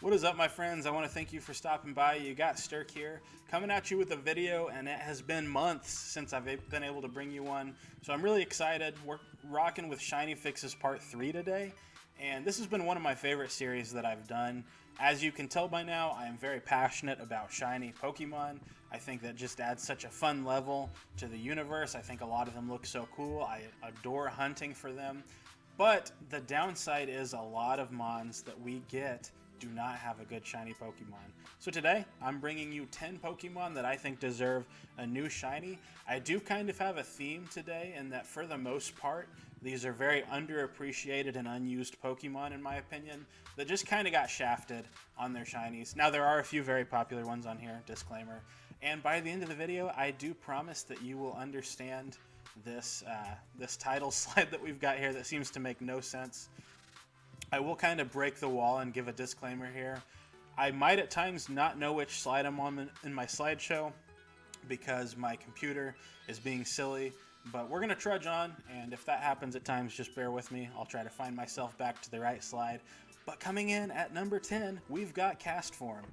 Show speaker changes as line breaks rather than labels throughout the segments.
What is up, my friends? I want to thank you for stopping by. You got Stirk here, coming at you with a video, and it has been months since I've been able to bring you one. So I'm really excited. We're rocking with Shiny Fixes Part 3 today, and this has been one of my favorite series that I've done. As you can tell by now, I am very passionate about shiny Pokemon. I think that just adds such a fun level to the universe. I think a lot of them look so cool. I adore hunting for them. But the downside is a lot of mons that we get do not have a good shiny Pokemon. So today, I'm bringing you 10 Pokemon that I think deserve a new shiny. I do kind of have a theme today in that for the most part, these are very underappreciated and unused Pokemon in my opinion, that just kind of got shafted on their shinies. Now there are a few very popular ones on here, disclaimer. And by the end of the video, I do promise that you will understand this title slide that we've got here that seems to make no sense. I will kind of break the wall and give a disclaimer here. I might at times not know which slide I'm on in my slideshow because my computer is being silly, but we're going to trudge on, and if that happens at times, just bear with me. I'll try to find myself back to the right slide. But coming in at number 10, we've got Castform.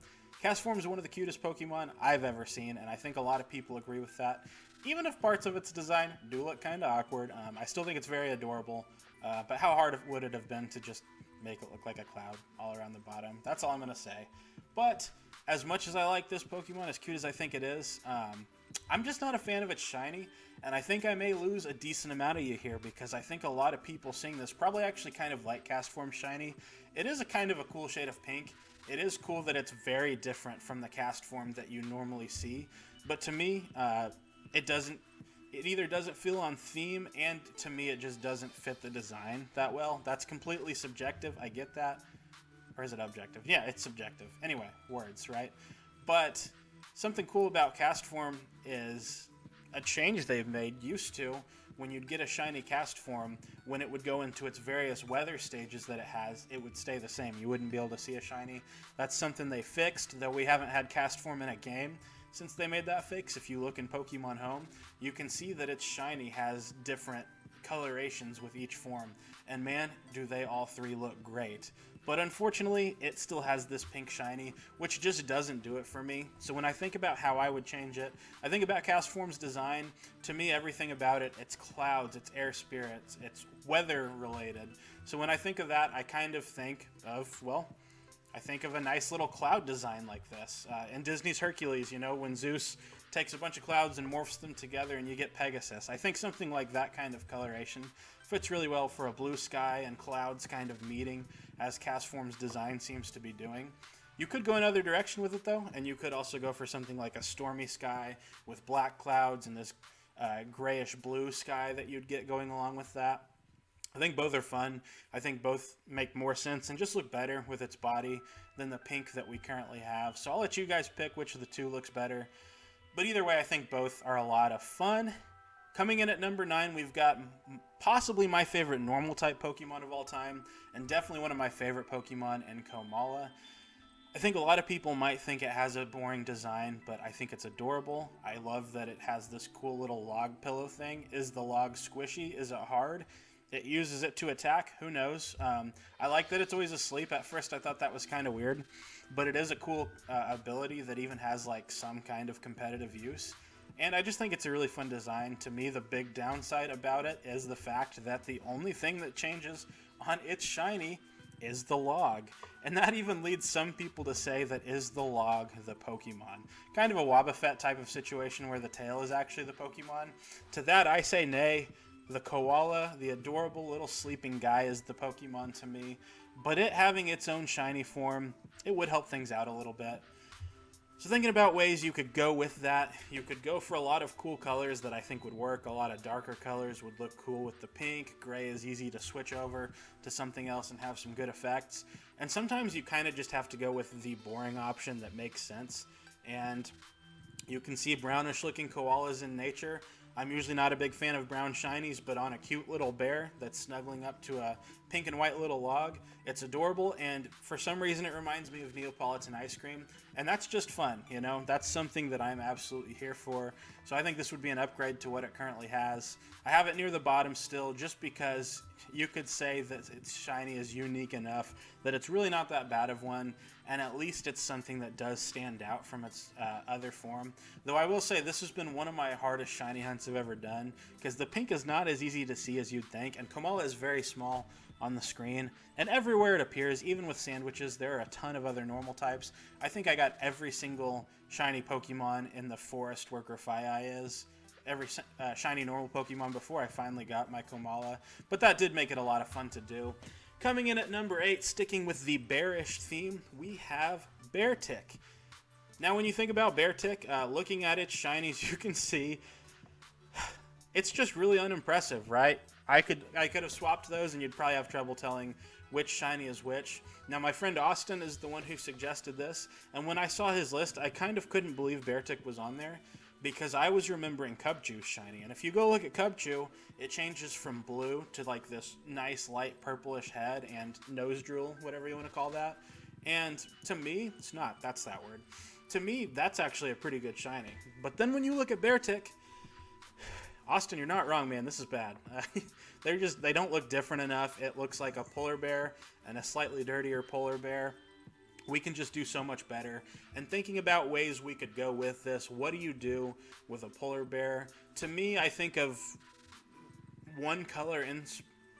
Castform is one of the cutest Pokemon I've ever seen, and I think a lot of people agree with that. Even if parts of its design do look kind of awkward, I still think it's very adorable. But how hard would it have been to just make it look like a cloud all around the bottom? That's all I'm going to say. But as much as I like this Pokemon, as cute as I think it is, I'm just not a fan of its shiny, and I think I may lose a decent amount of you here because I think a lot of people seeing this probably actually kind of like Castform shiny. It is a kind of a cool shade of pink. It is cool that it's very different from the Castform that you normally see, but to me, it either doesn't feel on theme, and to me it just doesn't fit the design that well. That's completely subjective, I get that. Or is it objective? Yeah, it's subjective. Anyway, words, right? But something cool about Castform is a change they've made. Used to, when you'd get a shiny Castform, when it would go into its various weather stages that it has, it would stay the same. You wouldn't be able to see a shiny. That's something they fixed, though we haven't had Castform in a game since they made that fix. If you look in Pokemon Home, you can see that its shiny has different colorations with each form, and man, do they all three look great. But unfortunately, it still has this pink shiny, which just doesn't do it for me. So when I think about how I would change it, I think about Castform's design. To me, everything about it, it's clouds, it's air spirits, it's weather related. So when I think of that, I kind of think of, well, I think of a nice little cloud design like this. In Disney's Hercules, you know, when Zeus takes a bunch of clouds and morphs them together and you get Pegasus. I think something like that kind of coloration fits really well for a blue sky and clouds kind of meeting, as Castform's design seems to be doing. You could go another direction with it though, and you could also go for something like a stormy sky with black clouds and this grayish blue sky that you'd get going along with that. I think both are fun. I think both make more sense and just look better with its body than the pink that we currently have. So I'll let you guys pick which of the two looks better. But either way, I think both are a lot of fun. Coming in at number 9, we've got possibly my favorite normal type Pokemon of all time, and definitely one of my favorite Pokemon in Komala. I think a lot of people might think it has a boring design, but I think it's adorable. I love that it has this cool little log pillow thing. Is the log squishy? Is it hard? It uses it to attack. Who knows? I like that it's always asleep. At first I thought that was kind of weird, but it is a cool ability that even has like some kind of competitive use. And I just think it's a really fun design. To me, the big downside about it is the fact that the only thing that changes on its shiny is the log. And that even leads some people to say that is the log the Pokemon. Kind of a Wobbuffet type of situation where the tail is actually the Pokemon. To that I say nay. The koala, the adorable little sleeping guy, is the Pokemon to me, but it having its own shiny form, it would help things out a little bit. So thinking about ways you could go with that, you could go for a lot of cool colors that I think would work. A lot of darker colors would look cool with the pink. Gray is easy to switch over to something else and have some good effects. And sometimes you kind of just have to go with the boring option that makes sense. And you can see brownish looking koalas in nature. I'm usually not a big fan of brown shinies, but on a cute little bear that's snuggling up to a pink and white little log. It's adorable, and for some reason it reminds me of Neapolitan ice cream, and that's just fun, you know? That's something that I'm absolutely here for. So I think this would be an upgrade to what it currently has. I have it near the bottom still just because you could say that its shiny is unique enough that it's really not that bad of one, and at least it's something that does stand out from its other form. Though I will say this has been one of my hardest shiny hunts I've ever done, because the pink is not as easy to see as you'd think, and Komala is very small on the screen, and everywhere it appears, even with sandwiches, there are a ton of other normal types. I think I got every single shiny Pokemon in the forest where Grafaiai is, every shiny normal Pokemon before I finally got my Komala, but that did make it a lot of fun to do. Coming in at number 8, sticking with the bearish theme, we have Beartic. Now when you think about Beartic, looking at its shinies, you can see it's just really unimpressive, right? I could have swapped those and you'd probably have trouble telling which shiny is which. Now my friend Austin is the one who suggested this, and when I saw his list, I kind of couldn't believe Beartic was on there, because I was remembering Cubchoo's shiny, and if you go look at Cubchoo, it changes from blue to like this nice light purplish head and nose drool, whatever you want to call that. And to me, it's not, that's that word. To me, that's actually a pretty good shiny. But then when you look at Beartic, Austin, you're not wrong, man. This is bad. They don't look different enough. It looks like a polar bear and a slightly dirtier polar bear. We can just do so much better. And thinking about ways we could go with this, what do you do with a polar bear? To me, I think of one color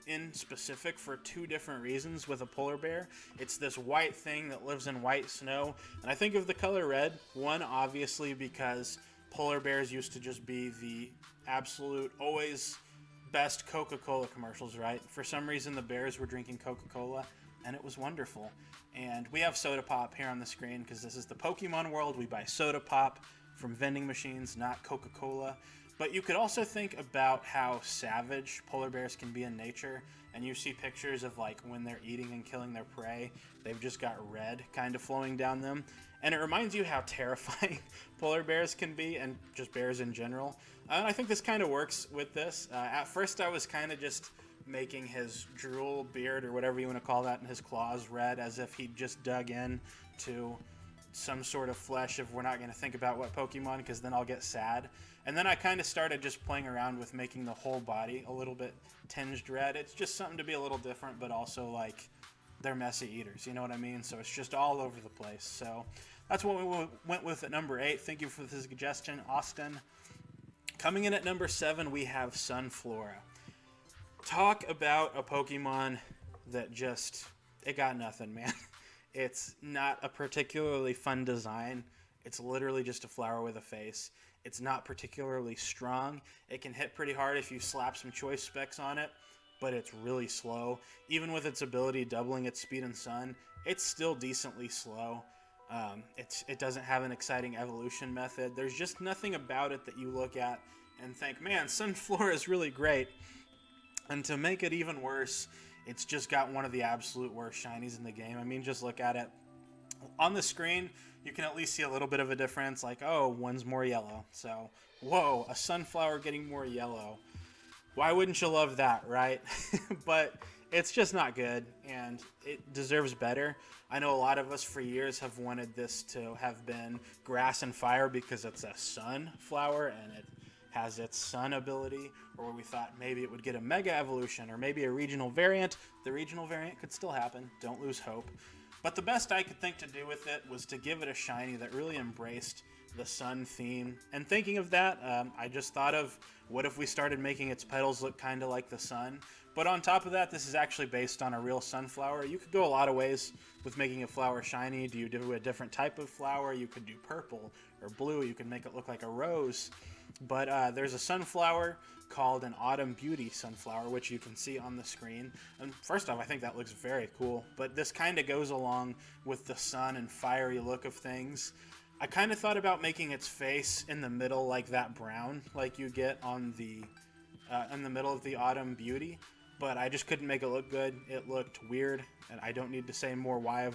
in specific for two different reasons with a polar bear. It's this white thing that lives in white snow. And I think of the color red, one, obviously, because polar bears used to just be the absolute, always best Coca-Cola commercials, right? For some reason, the bears were drinking Coca-Cola, and it was wonderful. And we have soda pop here on the screen because this is the Pokemon world. We buy soda pop from vending machines, not Coca-Cola. But you could also think about how savage polar bears can be in nature, and you see pictures of like when they're eating and killing their prey, they've just got red kind of flowing down them. And it reminds you how terrifying polar bears can be, and just bears in general. And I think this kind of works with this. At first I was kind of just making his drool, beard, or whatever you want to call that, and his claws red, as if he just dug in to some sort of flesh if we're not going to think about what Pokemon, because then I'll get sad. And then I kind of started just playing around with making the whole body a little bit tinged red. It's just something to be a little different, but also like they're messy eaters, you know what I mean? So it's just all over the place. So that's what we went with at number 8. Thank you for the suggestion, Austin. Coming in at number 7, we have Sunflora. Talk about a Pokemon that just, it got nothing, man. It's not a particularly fun design. It's literally just a flower with a face. It's not particularly strong. It can hit pretty hard if you slap some choice specs on it, but it's really slow. Even with its ability doubling its speed and sun, it's still decently slow. It doesn't have an exciting evolution method. There's just nothing about it that you look at and think, man, Sunflora is really great. And to make it even worse, it's just got one of the absolute worst shinies in the game. I mean, just look at it. On the screen, you can at least see a little bit of a difference, like, oh, one's more yellow. So, whoa, a sunflower getting more yellow. Why wouldn't you love that, right? But it's just not good, and it deserves better. I know a lot of us for years have wanted this to have been grass and fire because it's a sunflower and it has its sun ability, or we thought maybe it would get a mega evolution or maybe a regional variant. The regional variant could still happen. Don't lose hope. But the best I could think to do with it was to give it a shiny that really embraced the sun theme. And thinking of that, I just thought of, what if we started making its petals look kind of like the sun? But on top of that, this is actually based on a real sunflower. You could go a lot of ways with making a flower shiny. Do you do a different type of flower? You could do purple or blue. You could make it look like a rose. But there's a sunflower called an Autumn Beauty sunflower, which you can see on the screen. And first off, I think that looks very cool. But this kind of goes along with the sun and fiery look of things. I kind of thought about making its face in the middle like that brown, like you get on the in the middle of the Autumn Beauty. But I just couldn't make it look good. It looked weird, and I don't need to say more why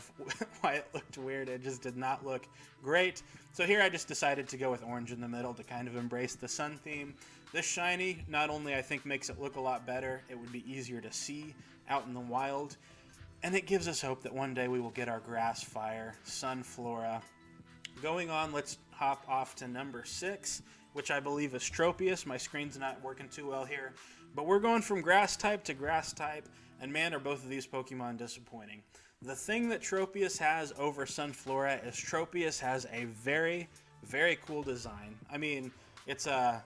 it looked weird. It just did not look great. So here I just decided to go with orange in the middle to kind of embrace the sun theme. This shiny not only I think makes it look a lot better, it would be easier to see out in the wild. And it gives us hope that one day we will get our grass, fire, sun, flora. Going on, let's hop off to number 6, which I believe is Tropius. My screen's not working too well here. But we're going from grass type to grass type, and man, are both of these Pokemon disappointing. The thing that Tropius has over Sunflora is Tropius has a very, very cool design. I mean, it's a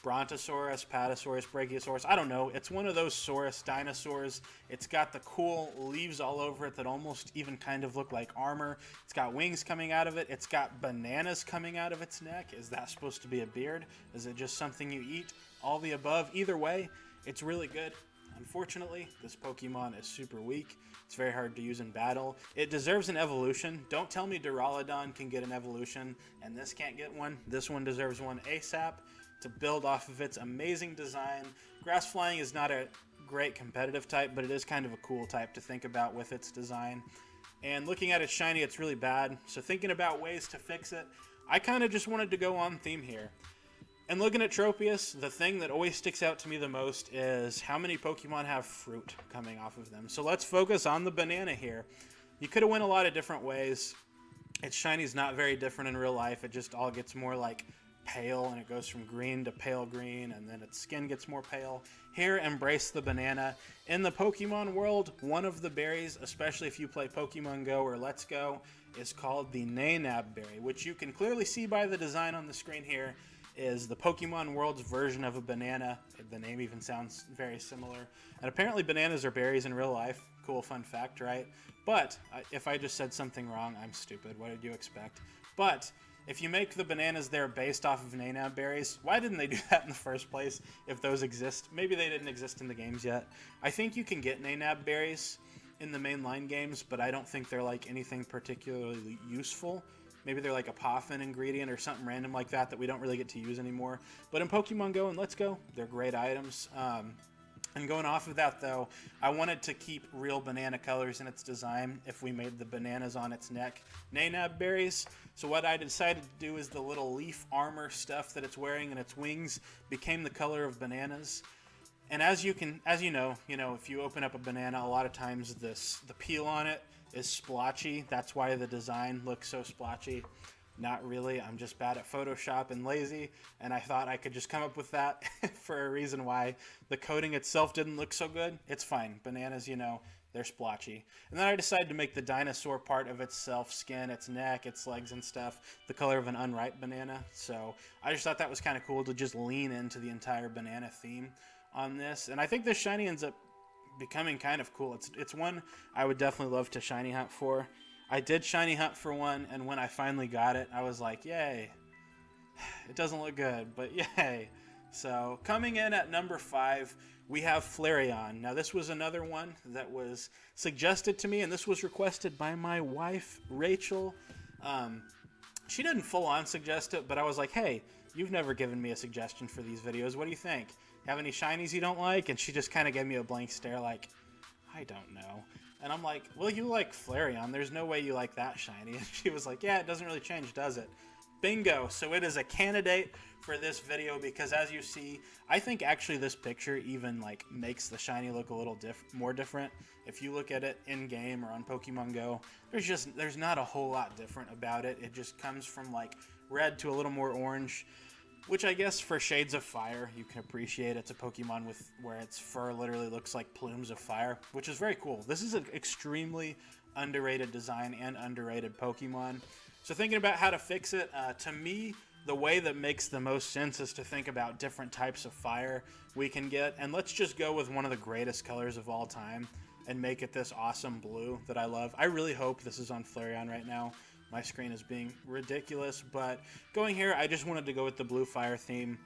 Brontosaurus, Patasaurus, Brachiosaurus, I don't know. It's one of those Saurus dinosaurs. It's got the cool leaves all over it that almost even kind of look like armor. It's got wings coming out of it. It's got bananas coming out of its neck. Is that supposed to be a beard? Is it just something you eat? All the above. Either way, it's really good. Unfortunately, this Pokemon is super weak. It's very hard to use in battle. It deserves an evolution. Don't tell me Duraludon can get an evolution and this can't get one. This one deserves one ASAP to build off of its amazing design. Grass Flying is not a great competitive type, but it is kind of a cool type to think about with its design. And looking at its shiny, it's really bad. So thinking about ways to fix it, I kind of just wanted to go on theme here. And looking at Tropius, the thing that always sticks out to me the most is how many Pokemon have fruit coming off of them. So let's focus on the banana here. You could have went a lot of different ways. Its shiny is not very different in real life. It just all gets more like pale, and it goes from green to pale green, and then its skin gets more pale. Here, embrace the banana. In the Pokemon world, one of the berries, especially if you play Pokemon Go or Let's Go, is called the Nanab berry, which you can clearly see by the design on the screen here, is the Pokemon world's version of a banana. The name even sounds very similar. And apparently bananas are berries in real life. Cool fun fact, right? But if I just said something wrong, I'm stupid. What did you expect? But if you make the bananas there based off of Nanab berries, why didn't they do that in the first place if those exist? Maybe they didn't exist in the games yet. I think you can get Nanab berries in the mainline games, but I don't think they're like anything particularly useful. Maybe they're like a Poffin ingredient or something random like that that we don't really get to use anymore. But in Pokemon Go and Let's Go, they're great items. And going off of that, though, I wanted to keep real banana colors in its design if we made the bananas on its neck Nanab berries. So what I decided to do is the little leaf armor stuff that it's wearing and its wings became the color of bananas. And as you know, if you open up a banana, a lot of times the peel on it is splotchy. That's why the design looks so splotchy. Not really. I'm just bad at Photoshop and lazy, and I thought I could just come up with that for a reason why the coating itself didn't look so good. It's fine. Bananas, they're splotchy. And then I decided to make the dinosaur part of itself, skin, its neck, its legs and stuff, the color of an unripe banana. So I just thought that was kind of cool to just lean into the entire banana theme on this. And I think this shiny ends up becoming kind of cool. It's one I would definitely love to shiny hunt for. I did shiny hunt for one, and when I finally got it, I was like, yay. It doesn't look good, but yay. So coming in at number 5, we have Flareon. Now this was another one that was suggested to me, and this was requested by my wife, Rachel. She didn't full on suggest it, but I was like, hey, you've never given me a suggestion for these videos. What do you think? Have any shinies you don't like? And she just kind of gave me a blank stare like, I don't know. And I'm like, well, you like Flareon. There's no way you like that shiny. And she was like, yeah, it doesn't really change, does it? Bingo. So it is a candidate for this video because as you see, I think actually this picture even like makes the shiny look a little more different. If you look at it in game or on Pokemon Go, there's not a whole lot different about it. It just comes from like red to a little more orange, which I guess for shades of fire you can appreciate. It's a Pokemon where its fur literally looks like plumes of fire, which is very cool. This is an extremely underrated design and underrated Pokemon. So thinking about how to fix it, to me, the way that makes the most sense is to think about different types of fire we can get. And let's just go with one of the greatest colors of all time and make it this awesome blue that I love. I really hope this is on Flareon right now. My screen is being ridiculous, but going here, I just wanted to go with the blue fire theme.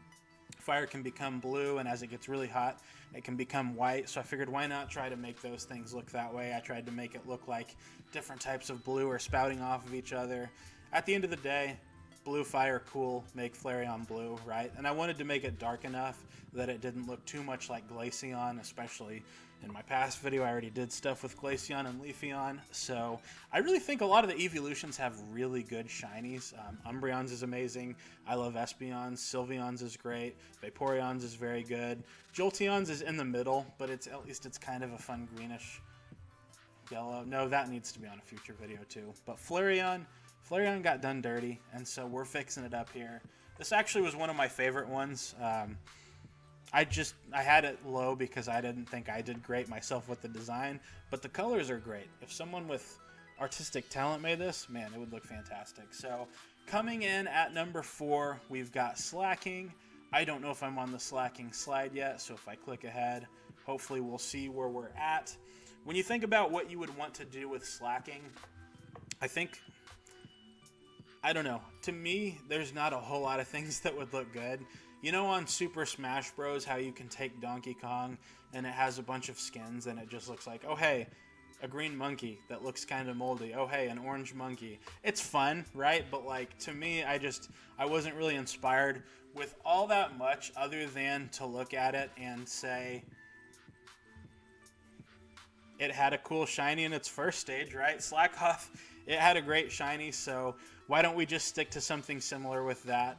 Fire can become blue, and as it gets really hot, it can become white, so I figured why not try to make those things look that way. I tried to make it look like different types of blue are spouting off of each other. At the end of the day, blue fire cool, make Flareon blue, right? And I wanted to make it dark enough that it didn't look too much like Glaceon, especially in my past video I already did stuff with Glaceon and Leafeon. So I really think a lot of the evolutions have really good shinies. Umbreon's is amazing. I love Espeon's. Sylveon's is great. Vaporeon's is very good. Jolteon's is in the middle, but at least it's kind of a fun greenish yellow. No, that needs to be on a future video too. But Flareon got done dirty, and so we're fixing it up here. This actually was one of my favorite ones. I had it low because I didn't think I did great myself with the design, but the colors are great. If someone with artistic talent made this, man, it would look fantastic. So coming in at number 4, we've got Slaking. I don't know if I'm on the Slaking slide yet, so if I click ahead, hopefully we'll see where we're at. When you think about what you would want to do with Slaking, I don't know. To me, there's not a whole lot of things that would look good. You know on Super Smash Bros. How you can take Donkey Kong and it has a bunch of skins and it just looks like, oh hey, a green monkey that looks kind of moldy. Oh hey, an orange monkey. It's fun, right? But like to me, I wasn't really inspired with all that much other than to look at it and say it had a cool shiny in its first stage, right? Slackoff, it had a great shiny, so why don't we just stick to something similar with that?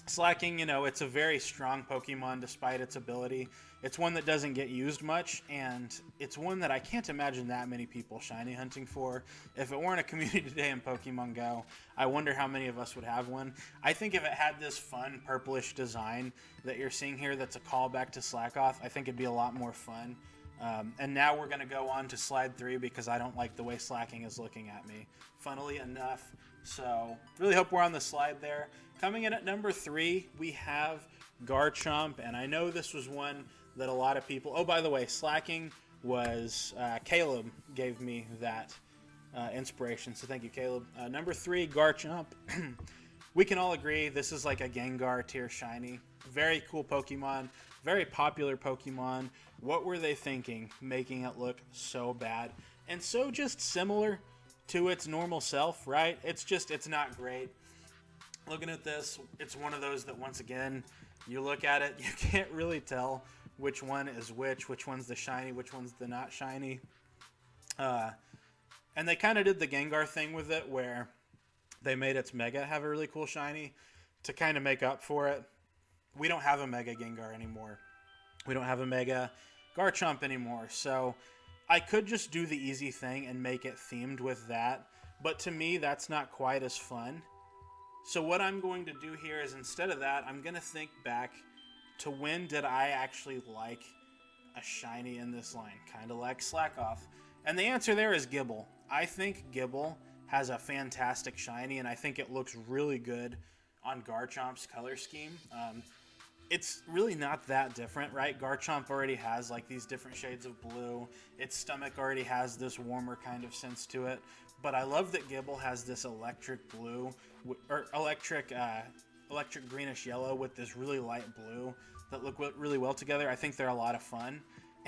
Slaking, you know, it's a very strong Pokemon despite its ability. It's one that doesn't get used much, and it's one that I can't imagine that many people shiny hunting for. If it weren't a community day in Pokemon Go, I wonder how many of us would have one. I think if it had this fun purplish design that you're seeing here that's a callback to Slackoff, I think it'd be a lot more fun. And now we're going to go on to slide 3 because I don't like the way Slaking is looking at me, funnily enough. So really hope we're on the slide there. Coming in at number 3, we have Garchomp, and I know this was one that a lot of people... Oh, by the way, Slaking was... Caleb gave me that inspiration, so thank you, Caleb. Number 3, Garchomp. We can all agree this is like a Gengar tier shiny. Very cool Pokemon, very popular Pokemon. What were they thinking, making it look so bad? And so just similar to its normal self, right? It's not great. Looking at this, it's one of those that once again, you look at it, you can't really tell which one is which one's the shiny, which one's the not shiny. And they kind of did the Gengar thing with it where they made its Mega have a really cool shiny to kind of make up for it. We don't have a Mega Gengar anymore. We don't have a Mega Garchomp anymore. So I could just do the easy thing and make it themed with that. But to me, that's not quite as fun. So what I'm going to do here is instead of that, I'm going to think back to when did I actually like a shiny in this line, kind of like Slackoff. And the answer there is Gibble. I think Gibble has a fantastic shiny, and I think it looks really good on Garchomp's color scheme. It's really not that different, right? Garchomp already has like these different shades of blue. Its stomach already has this warmer kind of sense to it. But I love that Gibble has this electric blue, or electric greenish yellow with this really light blue that look really well together. I think they're a lot of fun.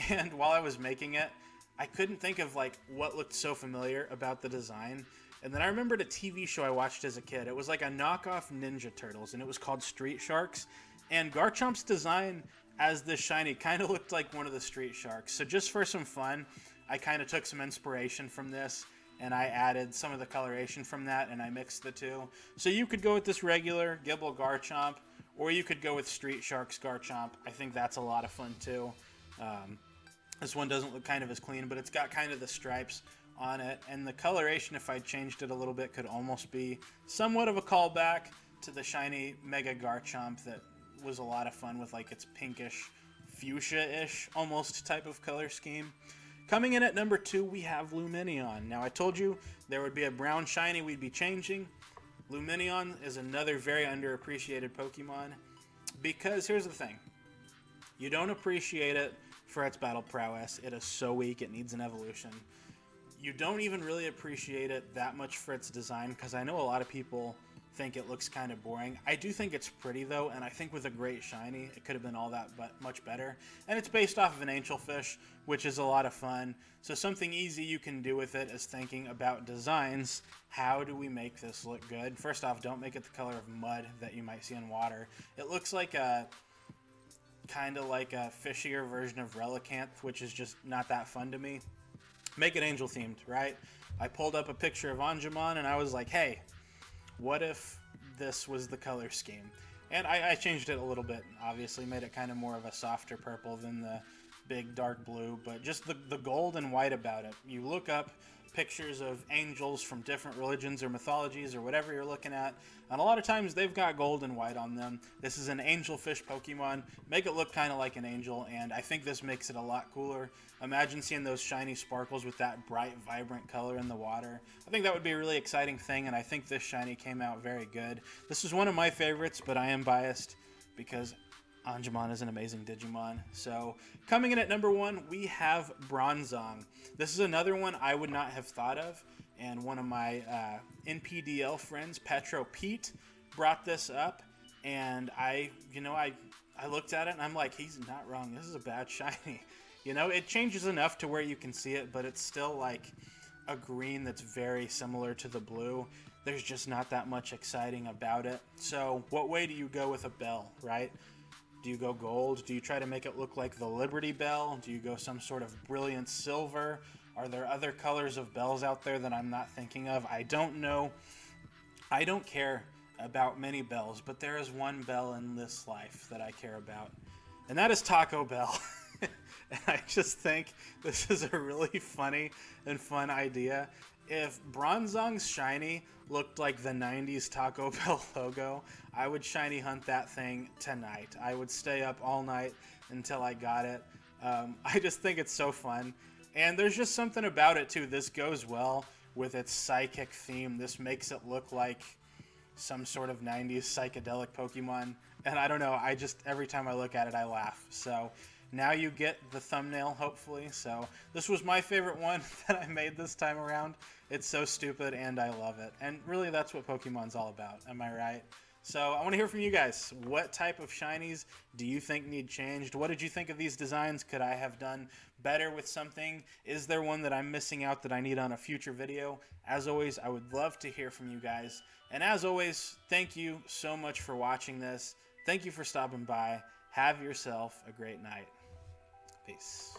And while I was making it, I couldn't think of like what looked so familiar about the design. And then I remembered a TV show I watched as a kid. It was like a knockoff Ninja Turtles, and it was called Street Sharks. And Garchomp's design as this shiny kind of looked like one of the Street Sharks. So just for some fun, I kind of took some inspiration from this, and I added some of the coloration from that, and I mixed the two. So you could go with this regular Gibble Garchomp, or you could go with Street Sharks Garchomp. I think that's a lot of fun too. This one doesn't look kind of as clean, but it's got kind of the stripes on it. And the coloration, if I changed it a little bit, could almost be somewhat of a callback to the shiny Mega Garchomp that was a lot of fun with like its pinkish, fuchsia-ish almost type of color scheme. Coming in at number 2, we have Lumineon. Now, I told you there would be a brown shiny we'd be changing. Lumineon is another very underappreciated Pokemon because here's the thing. You don't appreciate it for its battle prowess. It is so weak, it needs an evolution. You don't even really appreciate it that much for its design because I know a lot of people think it looks kind of boring. I do think it's pretty though, and I think with a great shiny, it could have been all that but much better. And it's based off of an angelfish, which is a lot of fun. So something easy you can do with it is thinking about designs. How do we make this look good? First off, don't make it the color of mud that you might see in water. It looks like a kind of like a fishier version of Relicanth, which is just not that fun to me. Make it angel themed, right? I pulled up a picture of Anjumon and I was like, hey, what if this was the color scheme? And I changed it a little bit, obviously, made it kind of more of a softer purple than the big dark blue, but just the gold and white about it. You look up pictures of angels from different religions or mythologies or whatever you're looking at, and a lot of times they've got gold and white on them. This is an angelfish Pokemon. Make it look kind of like an angel, and I think this makes it a lot cooler. Imagine seeing those shiny sparkles with that bright, vibrant color in the water. I think that would be a really exciting thing, and I think this shiny came out very good. This is one of my favorites, but I am biased because Anjumon is an amazing Digimon. So coming in at number 1, we have Bronzong. This is another one I would not have thought of, and one of my NPDL friends, Petro Pete, brought this up, and I looked at it and I'm like, he's not wrong. This is a bad shiny. It changes enough to where you can see it, but it's still like a green that's very similar to the blue. There's just not that much exciting about it. So what way do you go with a bell, right? Do you go gold? Do you try to make it look like the Liberty Bell? Do you go some sort of brilliant silver? Are there other colors of bells out there that I'm not thinking of? I don't know. I don't care about many bells, but there is one bell in this life that I care about, and that is Taco Bell. And I just think this is a really funny and fun idea. If Bronzong's shiny looked like the 90s Taco Bell logo, I would shiny hunt that thing tonight. I would stay up all night until I got it. I just think it's so fun. And there's just something about it too. This goes well with its psychic theme. This makes it look like some sort of 90s psychedelic Pokemon. And I don't know, every time I look at it, I laugh. So now you get the thumbnail, hopefully. So this was my favorite one that I made this time around. It's so stupid, and I love it. And really, that's what Pokemon's all about. Am I right? So I want to hear from you guys. What type of shinies do you think need changed? What did you think of these designs? Could I have done better with something? Is there one that I'm missing out that I need on a future video? As always, I would love to hear from you guys. And as always, thank you so much for watching this. Thank you for stopping by. Have yourself a great night. Peace.